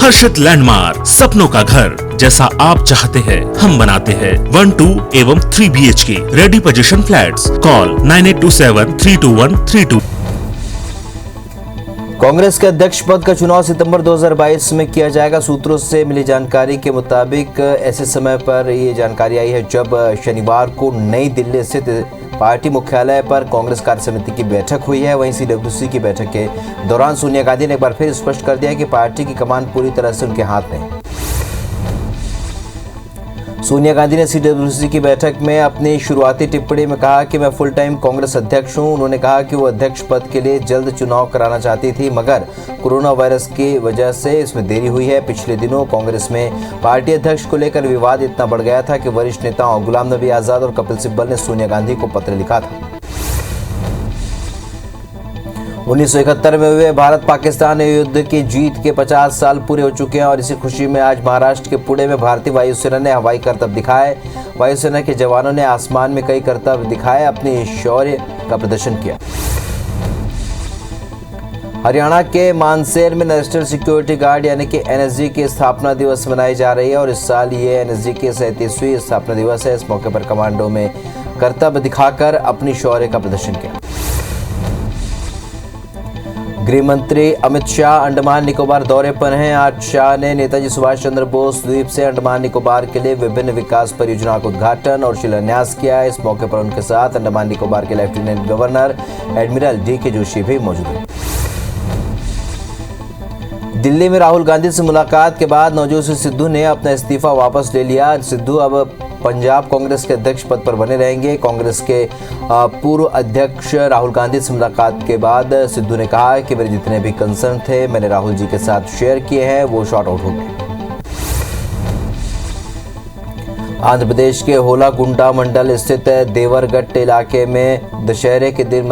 हर्षित landmark, सपनों का घर जैसा आप चाहते हैं हम बनाते हैं। 1, 2 एवं 3 BHK ready position flats. Call 9827321322। Congress के अध्यक्ष पद का चुनाव सितंबर 2022 में किया जाएगा। सूत्रों से मिली जानकारी के मुताबिक ऐसे समय पर ये जानकारी आई है जब शनिवार को नई दिल्ली स्थित पार्टी मुख्यालय पर कांग्रेस कार्य समिति की बैठक हुई है। वहीं CWC की बैठक के दौरान सोनिया गांधी ने एक बार फिर स्पष्ट कर दिया कि पार्टी की कमान पूरी तरह से उनके हाथ में है। सोनिया गांधी ने CWC की बैठक में अपनी शुरुआती टिप्पणी में कहा कि मैं फुल टाइम कांग्रेस अध्यक्ष हूं। उन्होंने कहा कि वो अध्यक्ष पद के लिए जल्द चुनाव कराना चाहती थी, मगर कोरोना वायरस की वजह से इसमें देरी हुई है। पिछले दिनों कांग्रेस में पार्टी अध्यक्ष को लेकर विवाद इतना बढ़ गया था कि वरिष्ठ नेताओं गुलाम नबी आजाद और कपिल सिब्बल ने सोनिया गांधी को पत्र लिखा था। 1971 में हुए भारत पाकिस्तान युद्ध की जीत के 50 साल पूरे हो चुके हैं और इसी खुशी में आज महाराष्ट्र के पुणे में भारतीय वायुसेना ने हवाई करतब दिखाए। वायुसेना के जवानों ने आसमान में कई करतब दिखाए, अपने शौर्य का प्रदर्शन किया। हरियाणा के मानसेर में नेशनल सिक्योरिटी गार्ड यानी कि NSG की स्थापना दिवस मनाई जा रही है और इस साल ये NSG की 37वीं स्थापना दिवस है। इस मौके पर कमांडो में करतब दिखाकर अपनी शौर्य का प्रदर्शन किया। गृह मंत्री अमित शाह अंडमान निकोबार दौरे पर हैं। आज शाह ने नेताजी सुभाष चंद्र बोस द्वीप से अंडमान निकोबार के लिए विभिन्न विकास परियोजनाओं का उद्घाटन और शिलान्यास किया। इस मौके पर उनके साथ अंडमान निकोबार के lieutenant governor admiral DK Joshi भी मौजूद हैं। दिल्ली में राहुल गांधी से मुलाकात के बाद नवजोत सिद्धू ने अपना इस्तीफा वापस ले लिया। सिद्धू अब पंजाब कांग्रेस के अध्यक्ष पद पर बने रहेंगे। कांग्रेस के पूर्व अध्यक्ष राहुल गांधी से मुलाकात के बाद सिद्धू ने कहा कि मेरे जितने भी कंसर्न थे मैंने राहुल जी के साथ शेयर किए हैं, वो शॉर्ट आउट हो गए। आंध्र प्रदेश के होलागुंडा मंडल स्थित देवरगट्ट इलाके में दशहरे के दिन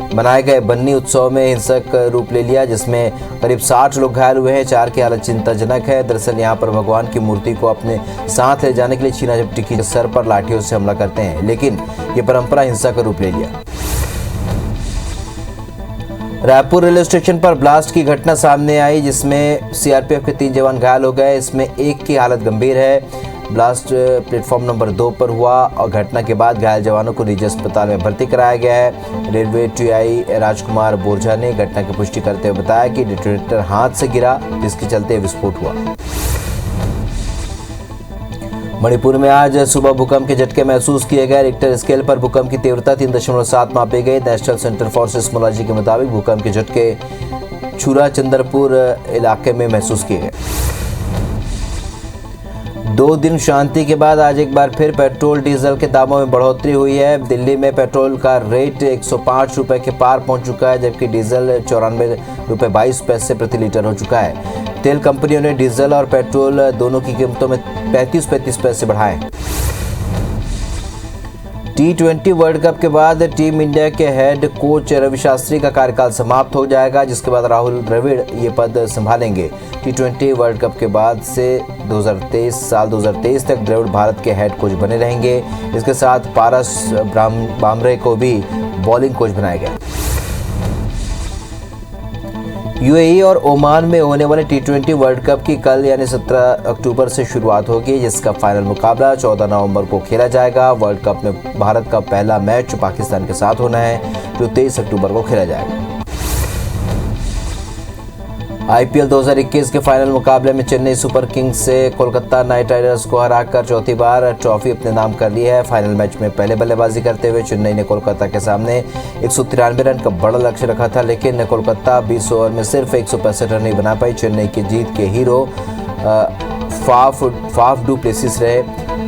मनाए गए बन्नी उत्सव में हिंसक रूप ले लिया, जिसमें करीब 60 लोग घायल हुए हैं। 4 की हालत चिंताजनक है। दरअसल यहां पर भगवान की मूर्ति को अपने साथ ले जाने के लिए छीना झपटी की सर पर लाठियों से हमला करते हैं, लेकिन ये परंपरा हिंसा का रूप ले लिया। रायपुर रेलवे स्टेशन पर ब्लास्ट की घटना सामने आई, जिसमें CRPF के 3 जवान घायल हो गए। इसमें एक की हालत गंभीर है। ब्लास्ट प्लेटफॉर्म नंबर 2 पर हुआ और घटना के बाद घायल जवानों को निजी अस्पताल में भर्ती कराया गया है। रेलवे TI राजकुमार बोरझा ने घटना की पुष्टि करते हुए बताया कि डिटोनेटर हाथ से गिरा, जिसके चलते विस्फोट हुआ। मणिपुर में आज सुबह भूकंप के झटके महसूस किए गए। रिक्टर स्केल पर भूकंप की तीव्रता 3.7 मापी गई। नेशनल सेंटर फॉर सिस्मोलॉजी के मुताबिक भूकंप के झटके छुरा चंद्रपुर इलाके में महसूस किए गए। 2 दिन शांति के बाद आज एक बार फिर पेट्रोल डीजल के दामों में बढ़ोतरी हुई है। दिल्ली में पेट्रोल का रेट 105 रुपए के पार पहुंच चुका है, जबकि डीजल 94 रुपए 22 पैसे प्रति लीटर हो चुका है। तेल कंपनियों ने डीजल और पेट्रोल दोनों की कीमतों में 35 पैसे बढ़ाए। T20 वर्ल्ड कप के बाद टीम इंडिया के हेड कोच रवि शास्त्री का कार्यकाल समाप्त हो जाएगा, जिसके बाद राहुल द्रविड़ ये पद संभालेंगे। T20 वर्ल्ड कप के बाद से 2023 तक द्रविड़ भारत के हेड कोच बने रहेंगे। इसके साथ पारस बामरे को भी बॉलिंग कोच बनाया गया। UAE और ओमान में होने वाले T20 वर्ल्ड कप की कल यानी 17 अक्टूबर से शुरुआत होगी, जिसका फाइनल मुकाबला 14 नवंबर को खेला जाएगा। वर्ल्ड कप में भारत का पहला मैच पाकिस्तान के साथ होना है, जो 23 अक्टूबर को खेला जाएगा। IPL 2021 के फाइनल मुकाबले में चेन्नई सुपर किंग्स से कोलकाता नाइट राइडर्स को हराकर चौथी बार ट्रॉफी अपने नाम कर ली है। फाइनल मैच में पहले बल्लेबाजी करते हुए चेन्नई ने कोलकाता के सामने 193 रन का बड़ा लक्ष्य रखा था, लेकिन कोलकाता 20 ओवर में सिर्फ 165 रन नहीं बना पाई। चेन्नई की जीत के हीरो फाफ डू प्लेसिस रहे।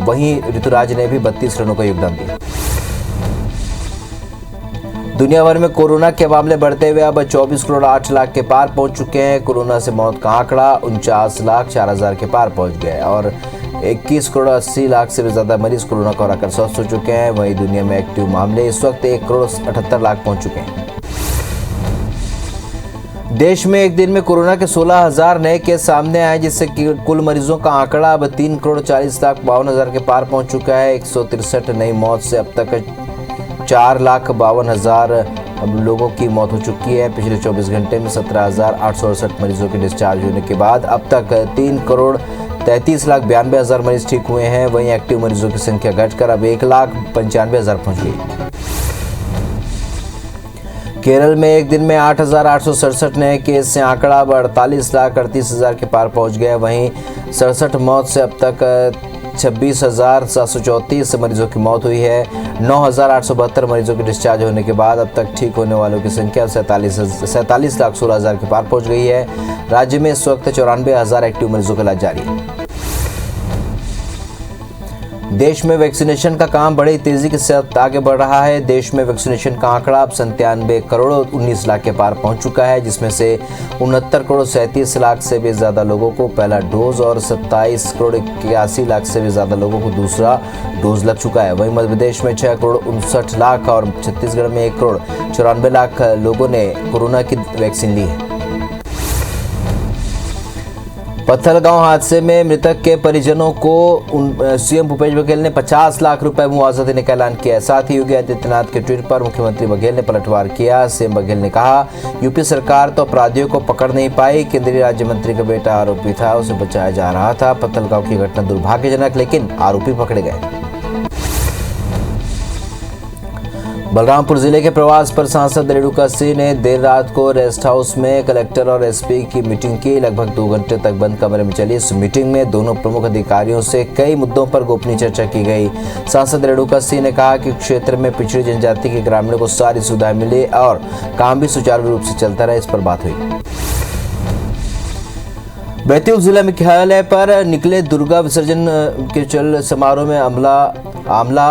वहीं ऋतुराज ने भी 32 रनों का योगदान दिया। दुनिया भर में कोरोना के मामले बढ़ते हुए अब 24 करोड़ 8 लाख के पार पहुंच चुके हैं। कोरोना से मौत का आंकड़ा 49 लाख 4 हजार के पार पहुंच गया और 21 करोड़ 80 लाख से भी ज्यादा मरीज कोरोना को हराकर स्वस्थ हो चुके हैं। वहीं दुनिया में एक्टिव मामले इस वक्त 1 करोड़ 78 लाख पहुंच चुके हैं। देश में एक दिन में कोरोना के 16,000 नए केस सामने आए, जिससे कुल मरीजों का आंकड़ा अब 3 करोड़ 40 लाख 52 हजार के पार पहुंच चुका है। 163 नई मौत से अब तक 4,52,000 लोगों की मौत हो चुकी है। पिछले 24 घंटे में 17,868 मरीजों के डिस्चार्ज होने के बाद अब तक 3,33,92,000 मरीज ठीक हुए हैं। वहीं एक्टिव मरीजों की संख्या घटकर अब 1,95,000 पहुंच गई। केरल में एक दिन में 8,867 नए केस से आंकड़ा अब 48,38,000 के पार पहुंच गया। वहीं 67 मौत से अब तक 26,734 मरीजों की मौत हुई है। 9,872 मरीजों के डिस्चार्ज होने के बाद अब तक ठीक होने वालों की संख्या 47,16,000 के पार पहुंच गई है। राज्य में इस वक्त 94,000 एक्टिव मरीजों का इलाज जारी है। देश में वैक्सीनेशन का काम बड़ी तेजी के साथ आगे बढ़ रहा है। देश में वैक्सीनेशन का आंकड़ा अब 97 करोड़ 19 लाख के पार पहुंच चुका है, जिसमें से 69 करोड़ 37 लाख से भी ज्यादा लोगों को पहला डोज और 27 करोड़ 81 लाख से भी ज्यादा लोगों को दूसरा डोज लग चुका है। वहीं मध्य प्रदेश में 6 करोड़ 59 लाख और छत्तीसगढ़ में 1 करोड़ 94 लाख लोगों ने कोरोना की वैक्सीन ली है। पत्थलगांव हादसे में मृतक के परिजनों को सीएम भूपेश बघेल ने 50 लाख रुपए मुआवजा देने का ऐलान किया है। साथ ही योगी आदित्यनाथ के ट्वीट पर मुख्यमंत्री बघेल ने पलटवार किया। सीएम बघेल ने कहा, यूपी सरकार तो अपराधियों को पकड़ नहीं पाई। केंद्रीय राज्य मंत्री का बेटा आरोपी था, उसे बचाया जा रहा था। पत्थलगांव की घटना दुर्भाग्यजनक, लेकिन आरोपी पकड़े गए। बलरामपुर जिले के प्रवास पर सांसद रेणुका सिंह ने देर रात को रेस्ट हाउस में कलेक्टर और एसपी की मीटिंग की। लगभग 2 घंटे तक बंद कमरे में चली इस मीटिंग में दोनों प्रमुख अधिकारियों से कई मुद्दों पर गोपनीय चर्चा की गई। सांसद रेणुका सिंह ने कहा कि क्षेत्र में पिछड़ी जनजाति के ग्रामीणों को सारी सुविधाएं मिले और काम भी सुचारू रूप से चलता रहे, इस पर बात हुई। बैतूल जिला मुख्यालय पर निकले दुर्गा विसर्जन के चल समारोह में आमला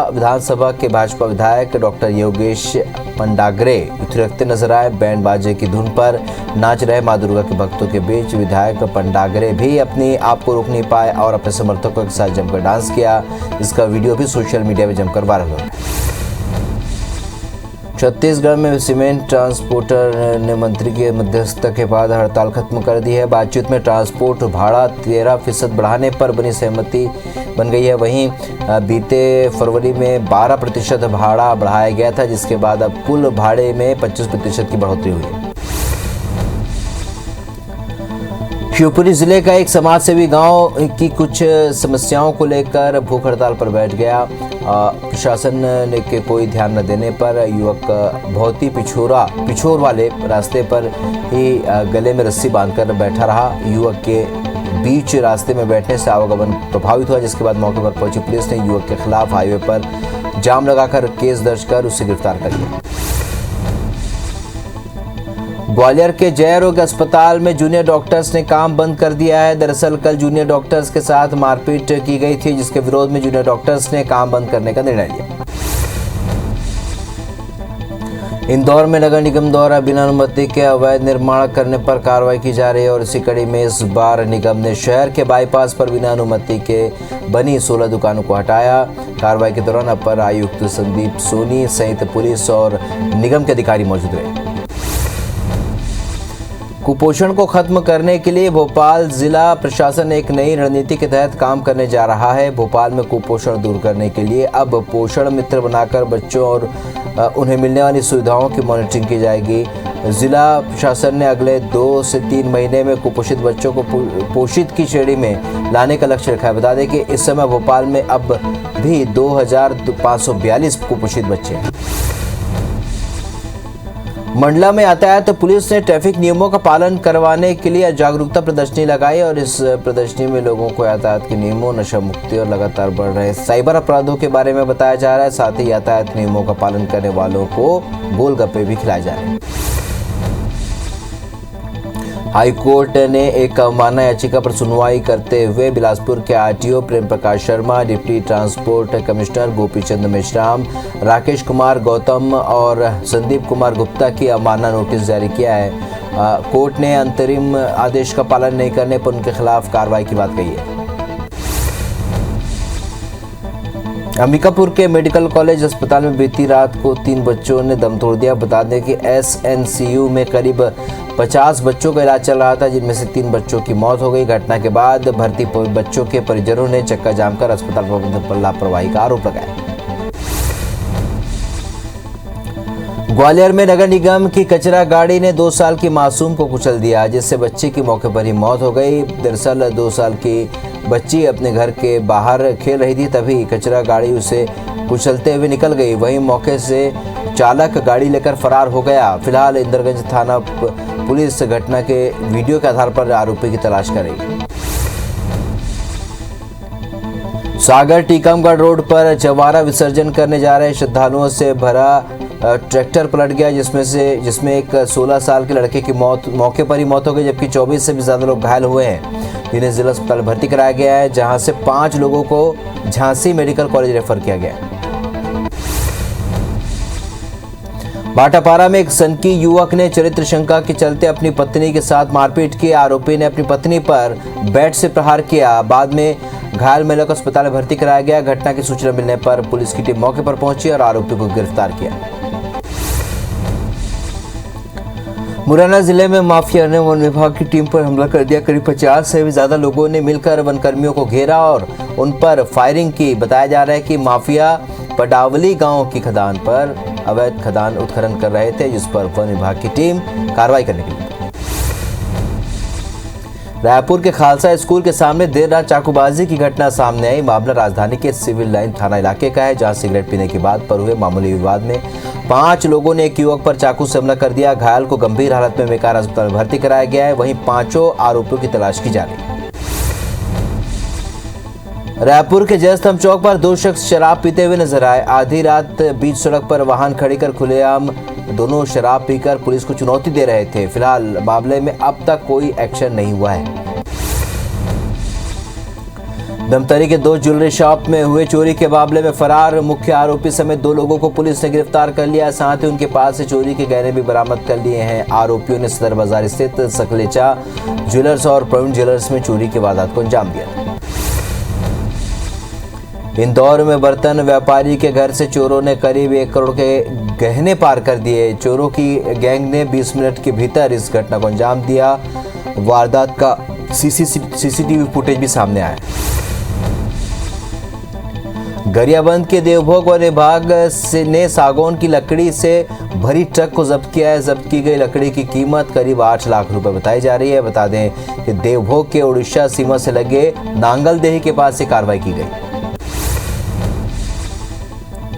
विधानसभा के भाजपा विधायक डॉक्टर योगेश पंडागरे उतरते नजर आए। बैंड बाजे की धुन पर नाच रहे मां दुर्गा के भक्तों के बीच विधायक पंडागरे भी अपने आप को रोक नहीं पाए और अपने समर्थकों के साथ जमकर डांस किया। इसका वीडियो भी सोशल मीडिया में जमकर वायरल हो रहा है। छत्तीसगढ़ में सीमेंट ट्रांसपोर्टर ने मंत्री के मध्यस्थता के बाद हड़ताल खत्म कर दी है। बातचीत में ट्रांसपोर्ट भाड़ा 13% बढ़ाने पर बनी सहमति बन गई है। वहीं बीते फरवरी में 12% भाड़ा बढ़ाया गया था, जिसके बाद अब कुल भाड़े में 25% की बढ़ोतरी हुई है। शिवपुरी जिले का एक समाजसेवी गांव की कुछ समस्याओं को लेकर भूख हड़ताल पर बैठ गया। प्रशासन ने के कोई ध्यान न देने पर युवक बहुत ही पिछोर वाले रास्ते पर ही गले में रस्सी बांधकर बैठा रहा। युवक के बीच रास्ते में बैठने से आवागमन प्रभावित हुआ, जिसके बाद मौके पर पहुंची पुलिस ने युवक के खिलाफ हाईवे पर जाम लगाकर केस दर्ज कर उसे गिरफ्तार कर लिया। ग्वालियर के जय रोग अस्पताल में जूनियर डॉक्टर्स ने काम बंद कर दिया है। दरअसल कल जूनियर डॉक्टर्स के साथ मारपीट की गई थी, जिसके विरोध में जूनियर डॉक्टर्स ने काम बंद करने का निर्णय लिया। इंदौर में नगर निगम द्वारा बिना अनुमति के अवैध निर्माण करने पर कार्रवाई की जा रही है और इसी कड़ी में इस बार निगम ने शहर के बाईपास पर बिना अनुमति के बनी 16 दुकानों को हटाया। कार्रवाई के दौरान अपर आयुक्त संदीप सोनी सहित पुलिस और निगम के अधिकारी मौजूद रहे। कुपोषण को खत्म करने के लिए भोपाल जिला प्रशासन एक नई रणनीति के तहत काम करने जा रहा है। भोपाल में कुपोषण दूर करने के लिए अब पोषण मित्र बनाकर बच्चों और उन्हें मिलने वाली सुविधाओं की मॉनिटरिंग की जाएगी। जिला प्रशासन ने अगले 2 से 3 महीने में कुपोषित बच्चों को पोषित की श्रेणी में लाने का लक्ष्य रखा है। बता दें कि इस समय भोपाल में अब भी 2542 कुपोषित बच्चे हैं। मंडला में यातायात पुलिस ने ट्रैफिक नियमों का पालन करवाने के लिए जागरूकता प्रदर्शनी लगाई और इस प्रदर्शनी में लोगों को यातायात के नियमों, नशा मुक्ति और लगातार बढ़ रहे साइबर अपराधों के बारे में बताया जा रहा है। साथ ही यातायात नियमों का पालन करने वालों को गोलगप्पे भी खिलाए जा रहे हैं। हाईकोर्ट ने एक अवमानना याचिका पर सुनवाई करते हुए बिलासपुर के RTO Prem Prakash Sharma, deputy transport commissioner Gopichand Meshram, Rakesh Kumar Gautam और संदीप कुमार गुप्ता की अवमानना नोटिस जारी किया है। कोर्ट ने अंतरिम आदेश का पालन नहीं करने पर उनके खिलाफ कार्रवाई की बात कही है। अंबिकापुर के मेडिकल कॉलेज अस्पताल में बीती रात को 3 बच्चों ने दम तोड़ दिया। बता दें कि एसएनसीयू में करीब 50 बच्चों का इलाज चल रहा था, जिनमें से 3 बच्चों की मौत हो गई। घटना के बाद भर्ती बच्चों के परिजनों ने चक्का जाम कर अस्पताल प्रबंधन पर लापरवाही का आरोप लगाया। ग्वालियर में नगर निगम की कचरा गाड़ी ने 2 साल की मासूम को कुचल दिया, जिससे बच्ची की मौके पर ही मौत हो गई। दरअसल 2 साल की बच्ची अपने घर के बाहर खेल रही थी, तभी कचरा गाड़ी उसे कुचलते हुए निकल गई। वहीं मौके से चालक गाड़ी लेकर फरार हो गया। फिलहाल इंदरगंज थाना पुलिस घटना के वीडियो के आधार पर आरोपी की तलाश कर रही है। सागर टीकमगढ़ रोड पर चवारा विसर्जन करने जा रहे श्रद्धालुओं से भरा ट्रैक्टर पलट गया, जिसमें एक 16 साल के लड़के की मौके पर ही मौत हो गई, जबकि 24 से भी ज्यादा लोग घायल हुए हैं। जिन्हें जिला अस्पताल भर्ती कराया गया है, जहां से 5 लोगों को झांसी मेडिकल कॉलेज रेफर किया गया है। भाटापारा में एक सनकी युवक ने चरित्र शंका के चलते अपनी पत्नी के साथ मारपीट की। आरोपी ने अपनी पत्नी पर बैट से प्रहार किया। बाद में घायल महिला को अस्पताल में भर्ती कराया गया। घटना की सूचना मिलने पर पुलिस की टीम मौके पर पहुंची और आरोपी को गिरफ्तार किया। मुरैना जिले में माफिया ने वन विभाग की टीम पर हमला कर दिया। करीब 50 से भी ज्यादा लोगों ने मिलकर वन कर्मियों को घेरा और उन पर फायरिंग की। बताया जा रहा है कि माफिया पडावली गांव की खदान पर अवैध खदान उत्खनन कर रहे थे, जिस पर वन विभाग की टीम कार्रवाई करने के लिए। रायपुर के खालसा स्कूल के सामने देर रात चाकूबाजी की घटना सामने आई। मामला राजधानी के सिविल लाइन थाना इलाके का है, जहां सिगरेट पीने की बात पर हुए मामूली विवाद में 5 लोगों ने एक युवक पर चाकू से हमला कर दिया। घायल को गंभीर हालत में मेकार अस्पताल में भर्ती कराया गया है। वहीं 5 आरोपियों की तलाश की जा रही है। रायपुर के जयस्तंभ चौक पर 2 शख्स शराब पीते हुए नजर आए। आधी रात बीच सड़क पर वाहन खड़ी कर खुलेआम दोनों शराब पीकर पुलिस को चुनौती दे रहे थे। फिलहाल मामले में अब तक कोई एक्शन नहीं हुआ है। धमतरी के 2 ज्वेलरी शॉप में हुए चोरी के मामले में फरार मुख्य आरोपी समेत 2 लोगों को पुलिस ने गिरफ्तार कर लिया। साथ ही उनके पास से चोरी के गहने भी बरामद कर लिए हैं। आरोपियों ने सदर बाजार स्थित सकलेचा ज्वेलर्स और प्रवीण ज्वेलर्स में चोरी की वारदात को अंजाम दिया। इंदौर में बर्तन व्यापारी के घर से चोरों ने करीब 1 करोड़ के गहने पार कर दिए। चोरों की गैंग ने 20 मिनट के भीतर इस घटना को अंजाम दिया। वारदात का सीसीटीवी फुटेज भी सामने आया। गरियाबंद के देवभोग वन विभाग ने सागौन की लकड़ी से भरी ट्रक को जब्त किया है। जब्त की गई लकड़ी की कीमत करीब 8 लाख रुपए बताई जा रही है। बता दें कि देवभोग के उड़ीसा सीमा से लगे नांगलदेही के पास से कार्रवाई की गई।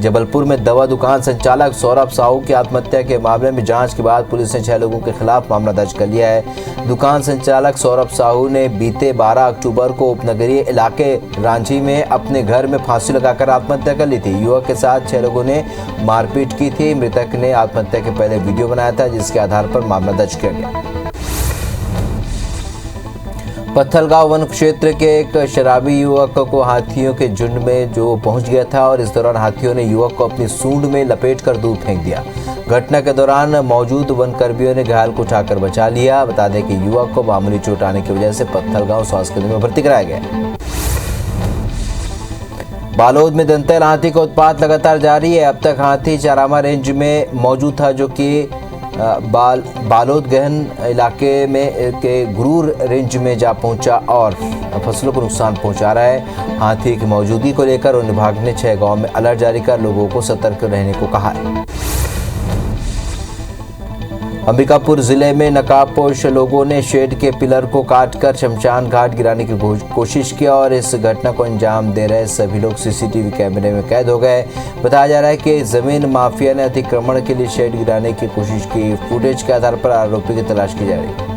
जबलपुर में दवा दुकान संचालक सौरभ साहू की आत्महत्या के मामले में जांच के बाद पुलिस ने 6 लोगों के खिलाफ मामला दर्ज कर लिया है। दुकान संचालक सौरभ साहू ने बीते 12 अक्टूबर को उपनगरीय इलाके रांची में अपने घर में फांसी लगाकर आत्महत्या कर ली थी। युवक के साथ 6 लोगों ने मारपीट की थी। मृतक ने आत्महत्या के पहले वीडियो बनाया था, जिसके आधार पर मामला दर्ज किया गया। पत्थलगांव वन क्षेत्र के एक शराबी युवक को हाथियों के झुंड में जो पहुंच गया था और इस दौरान हाथियों ने युवक को अपनी सूंड में लपेटकर दूर फेंक दिया। घटना के दौरान मौजूद वन कर्मियों ने घायल को उठाकर बचा लिया। बता दें कि युवक को मामूली चोट आने की वजह से पत्थलगांव स्वास्थ्य केंद्र में भर्ती कराया गया। बालोद में दंतैल हाथी का उत्पात लगातार जारी है। अब तक हाथी चारामा रेंज में मौजूद था, जो कि बालोद गहन इलाके में के गुरूर रेंज में जा पहुंचा और फसलों को नुकसान पहुंचा रहा है। हाथी की मौजूदगी को लेकर वन विभाग ने 6 गांव में अलर्ट जारी कर लोगों को सतर्क रहने को कहा है। अंबिकापुर जिले में नकाबपोश लोगों ने शेड के पिलर को काटकर शमशान घाट गिराने की कोशिश की और इस घटना को अंजाम दे रहे सभी लोग सीसीटीवी कैमरे में कैद हो गए। बताया जा रहा है कि जमीन माफिया ने अतिक्रमण के लिए शेड गिराने की कोशिश की। फुटेज के आधार पर आरोपी की तलाश की जा रही है।